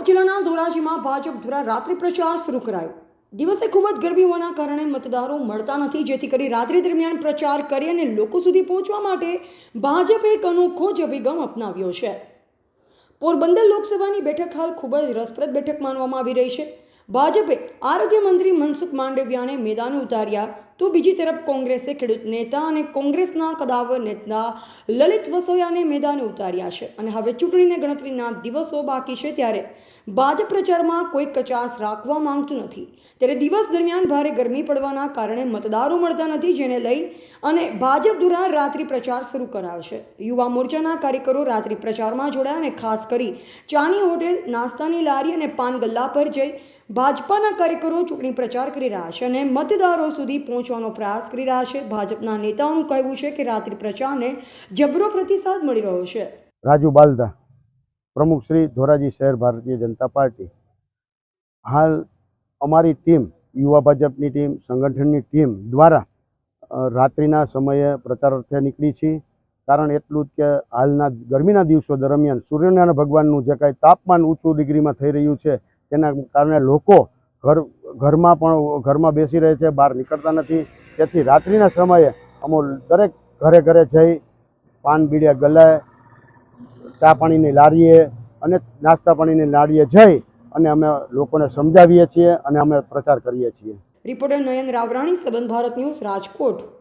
રાજકોટ જિલ્લાના ધોરાજીમાં ભાજપ દ્વારા રાત્રિ પ્રચાર શરૂ કરાયો। દિવસે ખૂબ જ ગરમી હોવાના કારણે મતદારો મળતા નથી, જેથી કરી રાત્રિ દરમિયાન પ્રચાર કરી અને લોકો સુધી પહોંચવા માટે ભાજપે એક અનોખો જ અભિગમ અપનાવ્યો છે। પોરબંદર લોકસભાની બેઠક હાલ ખૂબ જ રસપ્રદ બેઠક માનવામાં આવી રહી છે। ભાજપે આરોગ્ય મંત્રી મનસુખ માંડવિયાને મેદાને ઉતાર્યા, તો બીજી તરફ કોંગ્રેસે ખેડૂત નેતા અને કોંગ્રેસના કદાવર નેતા લલિત વસોયાને મેદાને ઉતાર્યા છે અને હવે ચૂંટણીને ગણતરીના દિવસો બાકી છે, ત્યારે ભાજપ પ્રચારમાં કોઈ કચાશ રાખવા માંગતું નથી। ત્યારે દિવસ દરમિયાન ભારે ગરમી પડવાના કારણે મતદારો મળતા નથી, જેને લઈ અને ભાજપ દ્વારા રાત્રિ પ્રચાર શરૂ કરાયો છે। યુવા મોરચાના કાર્યકરો રાત્રિ પ્રચારમાં જોડાયા અને ખાસ કરી ચાની હોટેલ, નાસ્તાની લારી અને પાન ગલ્લા પર જઈ ભાજપાના કાર્યકરો ચૂંટણી પ્રચાર કરી રહ્યા છે અને મતદારો સુધી પહોંચવાનો પ્રયાસ કરી રહ્યા છે। ભાજપના નેતાઓનું કહેવું છે કે રાત્રિ પ્રચારને જબરો પ્રતિસાદ મળી રહ્યો છે। રાજુ બાલદા, પ્રમુખ શ્રી ધોરાજી શહેર ભારતીય જનતા પાર્ટી। હાલ અમારી ટીમ, યુવા ભાજપની ટીમ, સંગઠનની ટીમ દ્વારા રાત્રિના સમયે પ્રચાર અર્થે નીકળી છે। કારણ એટલું જ કે હાલના ગરમીના દિવસો દરમિયાન સૂર્યનારાયણ ભગવાનનું જે કાંઈ તાપમાન ઊંચું ડિગ્રીમાં થઈ રહ્યું છે, તેના કારણે લોકો ઘરમાં બેસી રહે છે, બહાર નીકળતા નથી। તેથી રાત્રિના સમયે અમે દરેક ઘરે જઈ પાન બીડિયા ગલ્લાએ, ચા પાણીની લારીએ અને નાસ્તા પાણીની લારીએ જઈ અને અમે લોકોને સમજાવીએ છીએ અને અમે પ્રચાર કરીએ છીએ। રિપોર્ટર નયન રાવરાણી, સંબંધ ભારત ન્યૂઝ, રાજકોટ।